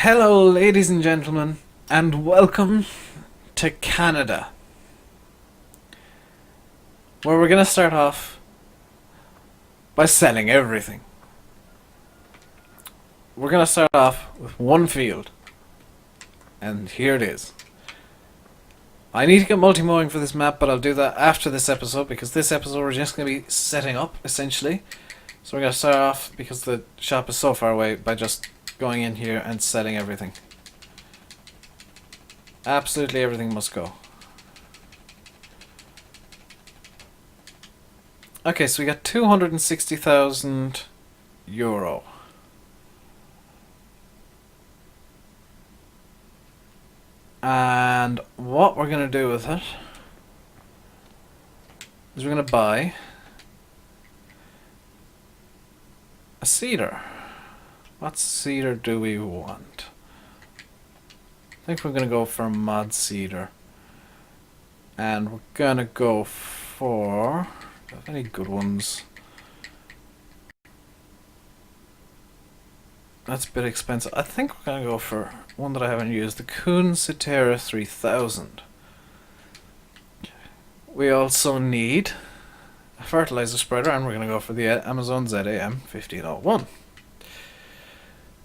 Hello, ladies and gentlemen, and welcome to Canada, where we're going to start off by selling everything. We're going to start off with one field, and here it is. I need to get multi-mowing for this map, but I'll do that after this episode, because this episode we're just going to be setting up, essentially. So we're going to start off, because the shop is so far away, by just going in here and selling everything. Absolutely everything must go. Okay, so we got 260,000 euro. And what we're going to do with it is we're going to buy a cedar. What cedar do we want? I think we're going to go for mod cedar. And we're going to go for... do I have any good ones? That's a bit expensive. I think we're going to go for one that I haven't used. The Kuhn Cetera 3000. We also need a fertilizer spreader, and we're going to go for the Amazon ZAM 1501.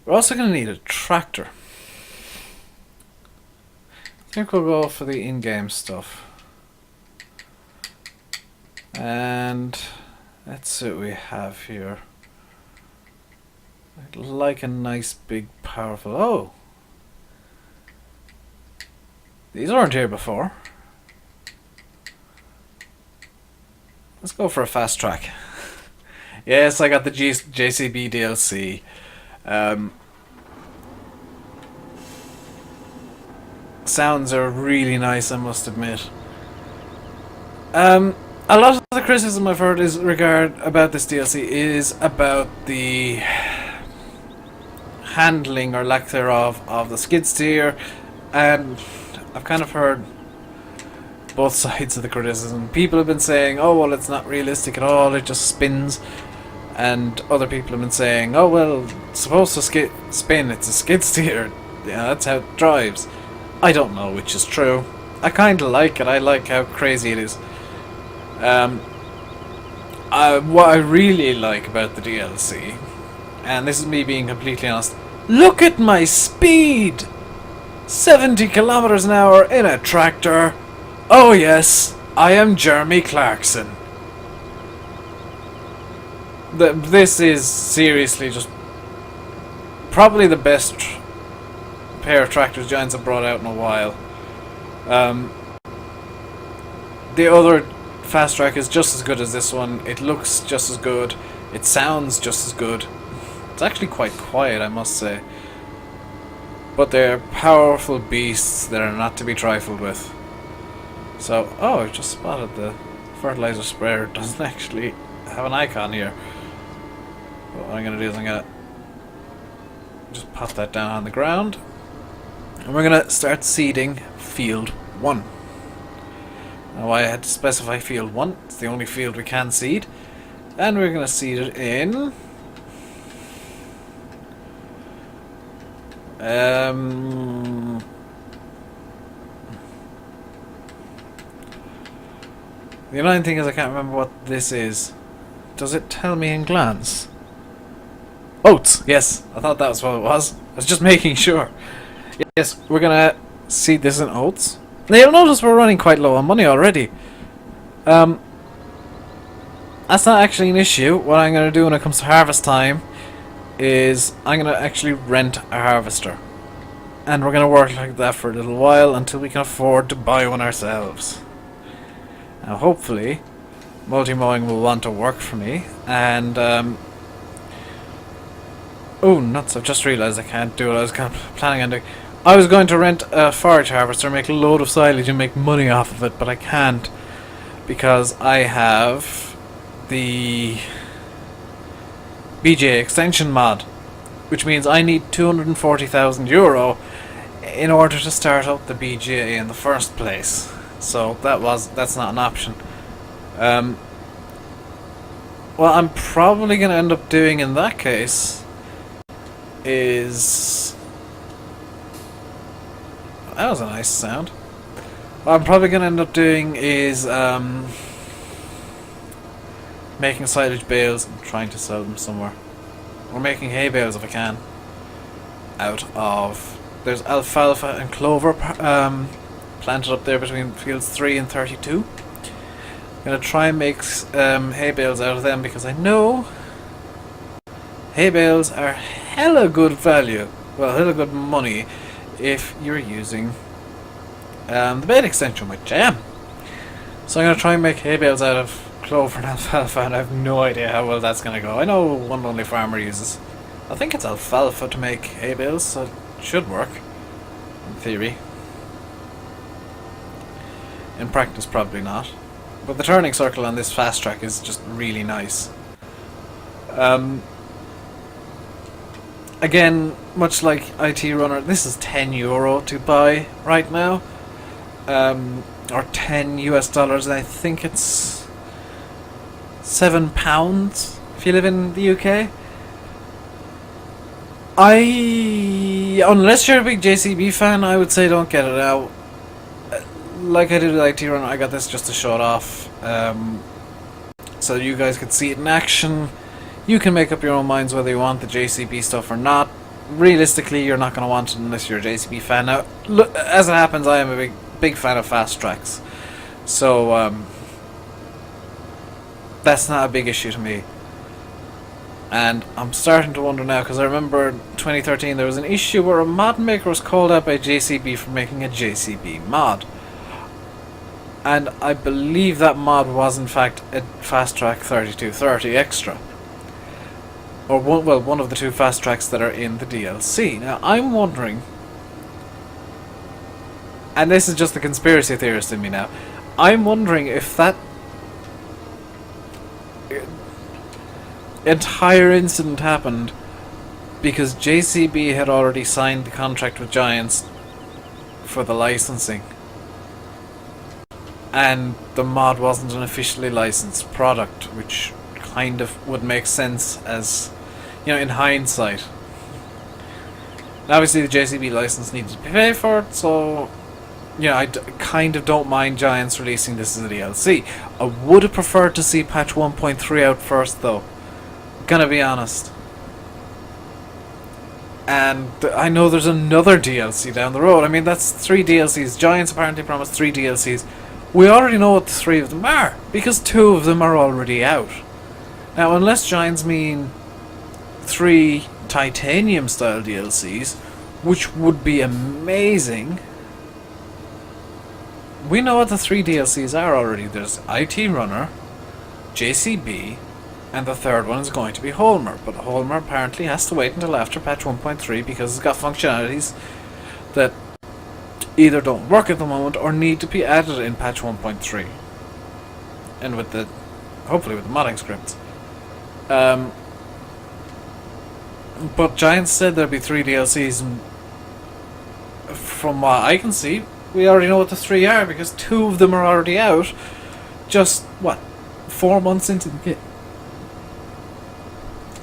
We're also going to need a tractor. I think we'll go for the in-game stuff. And let's see what we have here. I'd like a nice big powerful... oh! These aren't here before. Let's go for a fast track. Yes, I got the JCB DLC. Sounds are really nice, I must admit. A lot of the criticism I've heard about this DLC is about the handling or lack thereof of the skid steer, and I've kind of heard both sides of the criticism. People have been saying, oh well, it's not realistic at all, it just spins, and other people have been saying, oh well, it's supposed to spin, it's a skid steer, yeah, that's how it drives. I don't know which is true. I kind of like it. I like how crazy it is. What I really like about the DLC, and this is me being completely honest, look at my speed! 70 kilometers an hour in a tractor. Oh yes, I am Jeremy Clarkson. This is seriously just probably the best pair of tractors Giants have brought out in a while. The other fast track is just as good as this one. It looks just as good. It sounds just as good. It's actually quite quiet, I must say. But they're powerful beasts that are not to be trifled with. So, oh, I just spotted the fertilizer sprayer doesn't actually have an icon here. But what I'm going to do is I'm going to just pop that down on the ground. And we're going to start seeding field 1. Now why I had to specify field 1, it's the only field we can seed. And we're going to seed it in... the annoying thing is I can't remember what this is. Does it tell me in glance? Oats! Yes, I thought that was what it was. I was just making sure. Yes, we're gonna seed this in oats. Now you'll notice we're running quite low on money already. That's not actually an issue. What I'm gonna do when it comes to harvest time is I'm gonna actually rent a harvester. And we're gonna work like that for a little while until we can afford to buy one ourselves. Now hopefully multi-mowing will want to work for me, and oh nuts, I've just realised I can't do what I was kind of planning on doing. I was going to rent a forage harvester, make a load of silage and make money off of it, but I can't because I have the BJ extension mod, which means I need 240,000 euro in order to start up the BJ in the first place. So that's not an option. What I'm probably going to end up doing in that case is That was a nice sound. What I'm probably going to end up doing is making silage bales and trying to sell them somewhere. Or making hay bales if I can. Out of... There's alfalfa and clover planted up there between fields 3 and 32. I'm going to try and make hay bales out of them because I know hay bales are hella good value. Well, hella good money if you're using the bed extension, which I am. So I'm going to try and make hay bales out of clover and alfalfa, and I have no idea how well that's going to go. I know one only farmer uses, I think it's alfalfa to make hay bales, so it should work, in theory. In practice, probably not. But the turning circle on this fast track is just really nice. Again, much like IT Runner, this is €10 to buy right now. Or $10 and I think it's £7 if you live in the UK. Unless you're a big JCB fan, I would say don't get it now. Like I did with IT Runner, I got this just to show it off, so you guys could see it in action. You can make up your own minds whether you want the JCB stuff or not. Realistically, you're not going to want it unless you're a JCB fan. Now, look, as it happens, I am a big fan of fast tracks, so that's not a big issue to me. And I'm starting to wonder now, because I remember in 2013 there was an issue where a mod maker was called out by JCB for making a JCB mod. And I believe that mod was in fact a Fast Track 3230 Extra. Or one of the two fast tracks that are in the DLC. Now I'm wondering, and this is just the conspiracy theorist in me now, I'm wondering if that entire incident happened because JCB had already signed the contract with Giants for the licensing, and the mod wasn't an officially licensed product, which kind of would make sense as, you know, in hindsight. And obviously the JCB license needed to be paid for it, so yeah, I kind of don't mind Giants releasing this as a DLC. I would have preferred to see patch 1.3 out first though, gonna be honest. And I know there's another DLC down the road. I mean, that's 3 DLCs. Giants apparently promised 3 DLCs. We already know what the 3 of them are, because 2 of them are already out. Now, unless Giants mean 3 Titanium style DLCs, which would be amazing, we know what the 3 DLCs are already. There's IT Runner, JCB, and the third one is going to be Holmer. But Holmer apparently has to wait until after patch 1.3 because it's got functionalities that either don't work at the moment or need to be added in patch 1.3. And with the, hopefully with the modding scripts. But Giants said there'd be 3 DLCs, and from what I can see, we already know what the 3 are because 2 of them are already out. Just, what, 4 months into the game?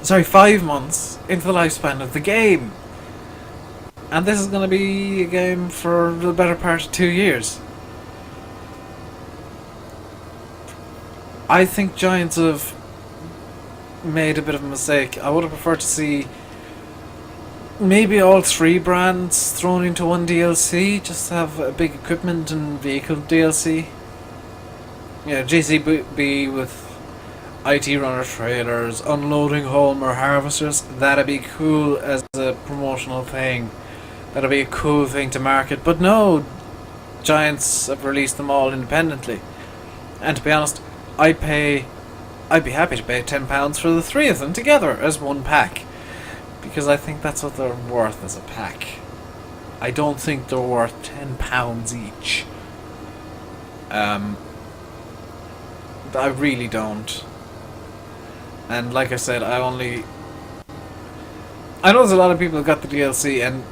Sorry, 5 months into the lifespan of the game. And this is going to be a game for the better part of 2 years. I think Giants have made a bit of a mistake. I would have preferred to see maybe all 3 brands thrown into one DLC, just to have a big equipment and vehicle DLC. Yeah, JCB with IT Runner trailers, unloading Holmer harvesters. That'd be cool as a promotional thing. That'd be a cool thing to market. But no, Giants have released them all independently. And to be honest, I'd be happy to pay £10 for the 3 of them together as one pack, because I think that's what they're worth as a pack. I don't think they're worth £10 each. I really don't. And like I said, I know there's a lot of people who got the DLC, and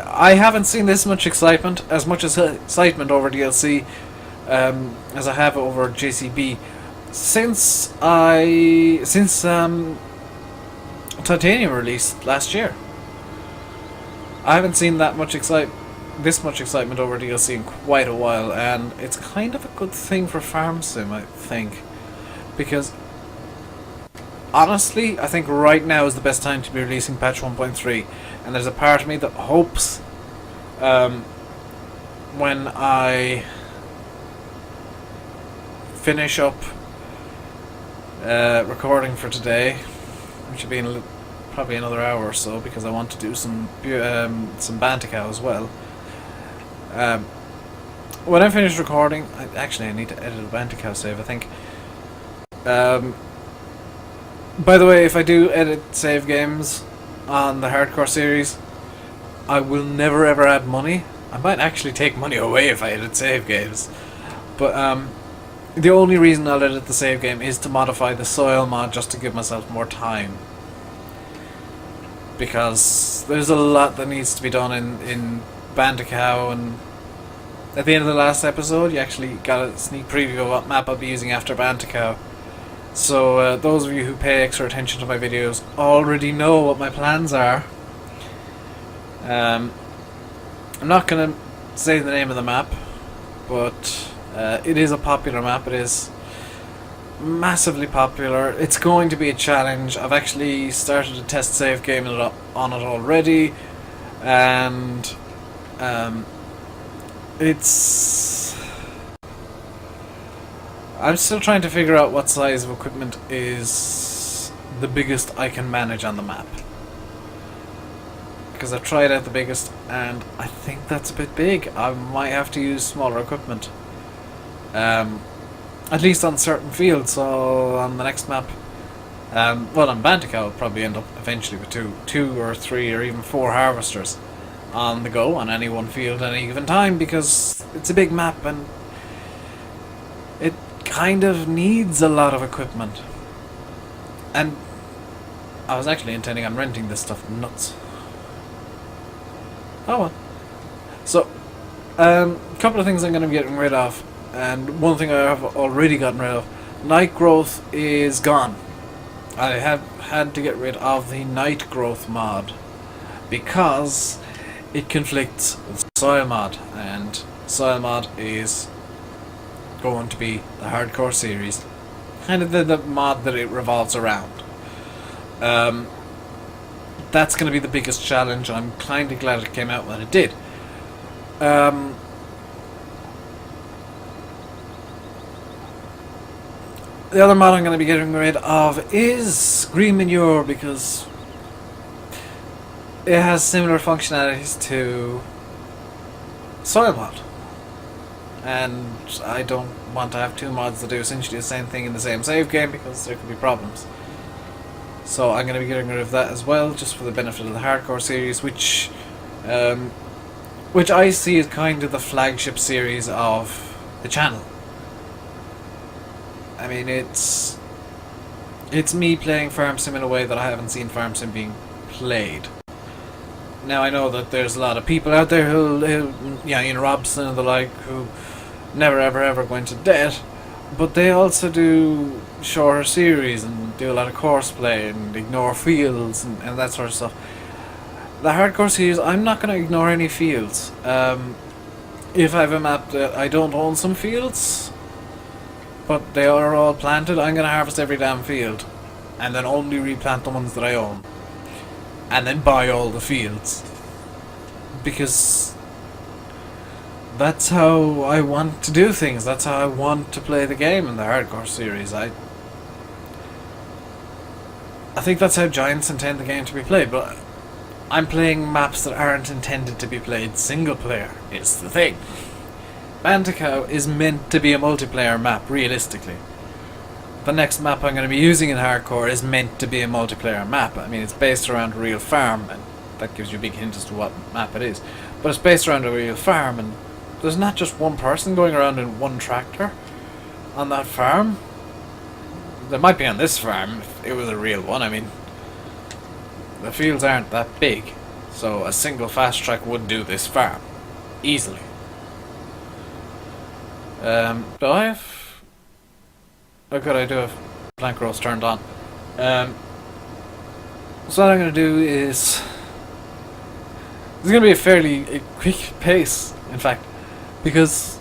I haven't seen this much excitement over DLC as I have over JCB since Titanium released last year. I haven't seen that much excitement. this much excitement over DLC in quite a while, and it's kind of a good thing for Farm Sim, I think, because honestly, I think right now is the best time to be releasing patch 1.3, and there's a part of me that hopes when I finish up recording for today, which will be in probably another hour or so, because I want to do some Banticow as well. When I finish recording, I need to edit a Banticow save, I think. By the way, if I do edit save games on the hardcore series, I will never ever add money. I might actually take money away if I edit save games. But the only reason I'll edit the save game is to modify the soil mod, just to give myself more time. Because there's a lot that needs to be done in Bandicow, and at the end of the last episode you actually got a sneak preview of what map I'll be using after Bandicow. So those of you who pay extra attention to my videos already know what my plans are. I'm not going to say the name of the map, but it is a popular map. It is massively popular. It's going to be a challenge. I've actually started a test save game on it already, and I'm still trying to figure out what size of equipment is the biggest I can manage on the map, because I've tried out the biggest and I think that's a bit big. I might have to use smaller equipment. At least on certain fields. So on the next map, well, on Banticow I'll probably end up eventually with two or three or even 4 harvesters on the go on any one field at any given time, because it's a big map and it kind of needs a lot of equipment. And I was actually intending on renting this stuff. Nuts. Oh well. So, a couple of things I'm going to be getting rid of. And one thing I have already gotten rid of, night growth is gone. I have had to get rid of the night growth mod because it conflicts with soil mod, and soil mod is going to be the hardcore series, kind of the mod that it revolves around. That's going to be the biggest challenge. I'm kind of glad it came out when it did. The other mod I'm going to be getting rid of is green manure, because it has similar functionalities to soil mod, and I don't want to have 2 mods that do essentially the same thing in the same save game, because there could be problems. So I'm going to be getting rid of that as well, just for the benefit of the hardcore series, which I see as kind of the flagship series of the channel. I mean, it's me playing Farm Sim in a way that I haven't seen Farm Sim being played. Now I know that there's a lot of people out there who Ian Robson and the like, who never ever go into debt, but they also do shorter series and do a lot of course play and ignore fields and that sort of stuff. The hardcore series, I'm not going to ignore any fields. If I have a map that I don't own some fields, but they are all planted, I'm going to harvest every damn field, and then only replant the ones that I own, and then buy all the fields, because that's how I want to do things. That's how I want to play the game in the hardcore series. I think that's how Giants intend the game to be played, but I'm playing maps that aren't intended to be played single player, is the thing. Banticow is meant to be a multiplayer map, realistically. The next map I'm going to be using in hardcore is meant to be a multiplayer map. I mean, it's based around a real farm, and that gives you a big hint as to what map it is. But it's based around a real farm, and there's not just one person going around in one tractor on that farm. There might be on this farm if it was a real one. I mean, the fields aren't that big, so a single fast track would do this farm easily. But I do have plant growth turned on. So what I'm going to do is It's going to be a fairly quick pace, in fact, because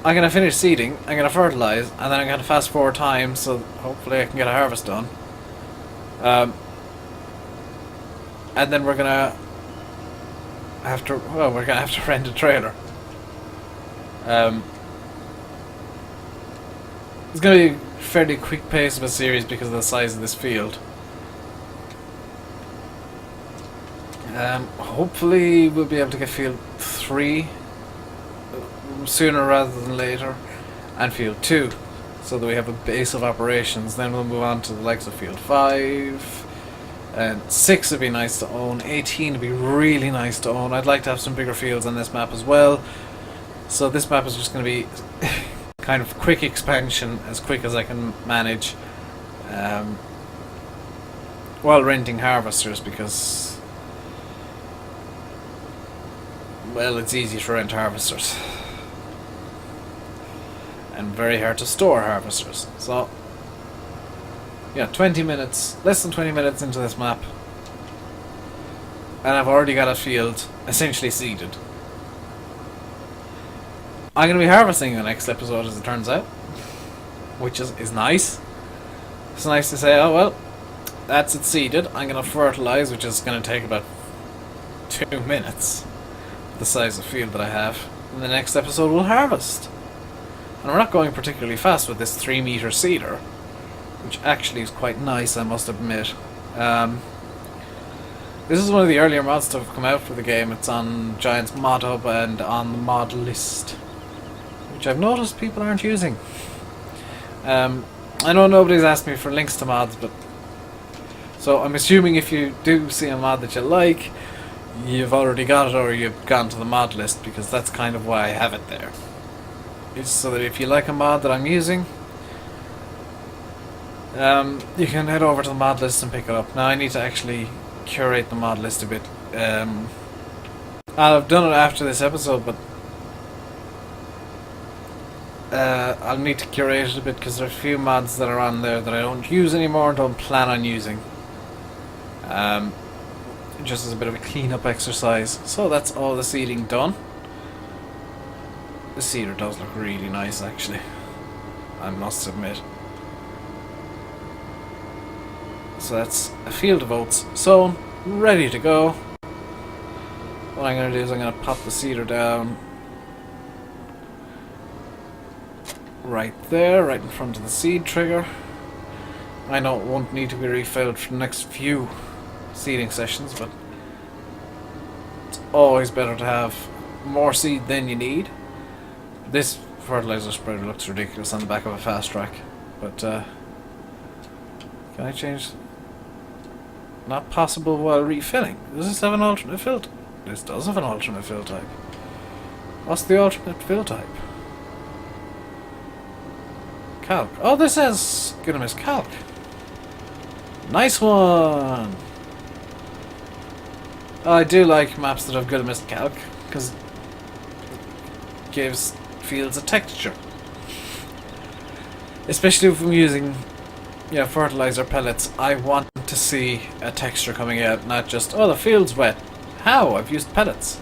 I'm going to finish seeding, I'm going to fertilise, and then I'm going to fast forward time, so hopefully I can get a harvest done. And then we're going to have to, well, we're going to have to rent a trailer. It's going to be a fairly quick pace of a series because of the size of this field. Hopefully we'll be able to get field 3 sooner rather than later, and field 2, so that we have a base of operations. Then we'll move on to the likes of field 5, and 6 would be nice to own, 18 would be really nice to own. I'd like to have some bigger fields on this map as well, so this map is just going to be kind of quick expansion, as quick as I can manage, while renting harvesters, because, well, it's easy to rent harvesters and very hard to store harvesters. So yeah, 20 minutes, less than 20 minutes into this map, and I've already got a field essentially seeded. I'm going to be harvesting in the next episode, as it turns out, which is nice. It's nice to say, oh well, that's it seeded. I'm going to fertilise, which is going to take about 2 minutes, the size of field that I have. In the next episode we'll harvest. And we're not going particularly fast with this 3-meter seeder, which actually is quite nice, I must admit. This is one of the earlier mods to have come out for the game. It's on Giant's mod hub and on the mod list, which I've noticed people aren't using. I know nobody's asked me for links to mods, but so I'm assuming if you do see a mod that you like, you've already got it or you've gone to the mod list, because that's kind of why I have it there. It's so that if you like a mod that I'm using, you can head over to the mod list and pick it up. Now I need to actually curate the mod list a bit. I've done it after this episode, but I'll need to curate it a bit, because there are a few mods that are on there that I don't use anymore and don't plan on using. Just as a bit of a clean-up exercise. So that's all the seeding done. The seeder does look really nice, actually, I must admit. So that's a field of oats sown, ready to go. What I'm going to do is I'm going to pop the seeder down right there, right in front of the seed trigger. I know it won't need to be refilled for the next few seeding sessions, but it's always better to have more seed than you need. This fertilizer spreader looks ridiculous on the back of a fast track, but can I change? Not possible while refilling. Does this have an alternate fill type? This does have an alternate fill type. What's the alternate fill type? Calc. Oh, this has gonna miss calc. Nice one! I do like maps that have good missed calc, because it gives fields a texture. Especially if I'm using fertilizer pellets, I want to see a texture coming out, not just, oh, the field's wet. How? I've used pellets.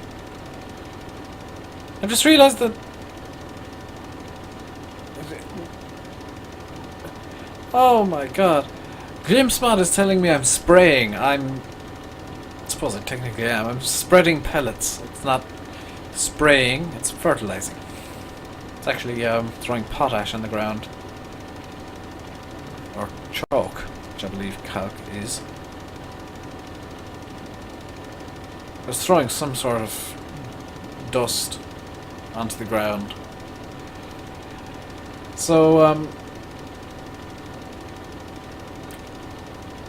I've just realised that... Oh my god. Glimpsmod is telling me I'm spraying. I suppose I technically am. I'm spreading pellets. It's not spraying, it's fertilizing. It's actually throwing potash on the ground. Or chalk, which I believe calc is. I was throwing some sort of dust onto the ground. So,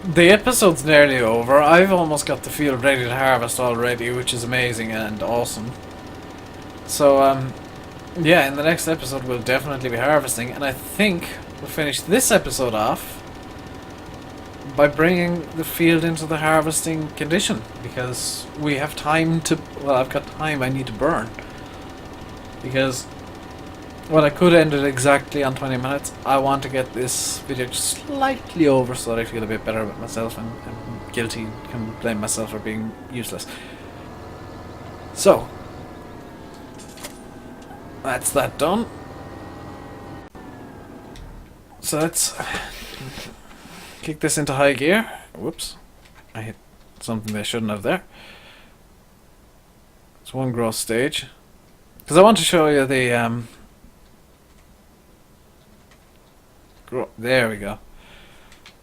the episode's nearly over. I've almost got the field ready to harvest already, which is amazing and awesome. So, yeah, in the next episode we'll definitely be harvesting, and I think we'll finish this episode off by bringing the field into the harvesting condition, because we have time to... Well, I've got time I need to burn. Because, well, I could end it exactly on 20 minutes. I want to get this video just slightly over so that I feel a bit better about myself and guilty, can blame myself for being useless. So, that's that done. So let's kick this into high gear. Whoops. I hit something they shouldn't have there. It's one growth stage. Because I want to show you the... there we go.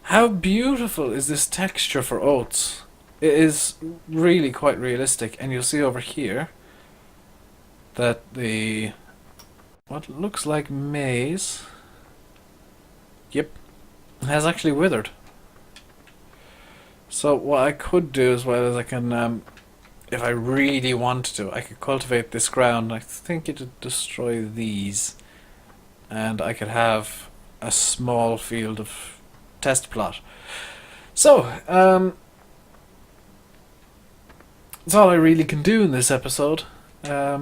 How beautiful is this texture for oats? It is really quite realistic. And you'll see over here that the... what looks like maize... Yep. Has actually withered. So what I could do as well is I can, if I really wanted to, I could cultivate this ground. I think it would destroy these. And I could have a small field of test plot. So, that's all I really can do in this episode. I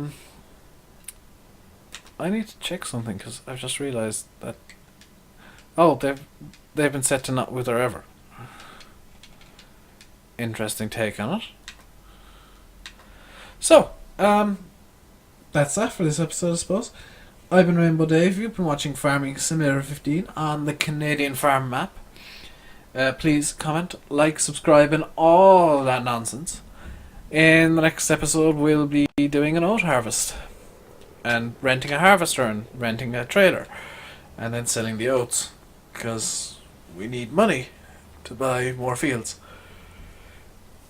need to check something because I've just realized that... Oh, they've been set to not wither ever. Interesting take on it. So, that's that for this episode, I suppose. I've been Rainbow Dave. You've been watching Farming Simulator 15 on the Canadian Farm Map. Please comment, like, subscribe, and all that nonsense. In the next episode, we'll be doing an oat harvest, and renting a harvester, and renting a trailer, and then selling the oats. Because we need money to buy more fields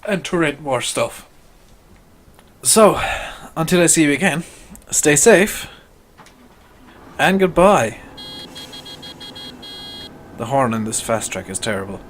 and to rent more stuff. So, until I see you again, stay safe and goodbye. The horn in this fast track is terrible.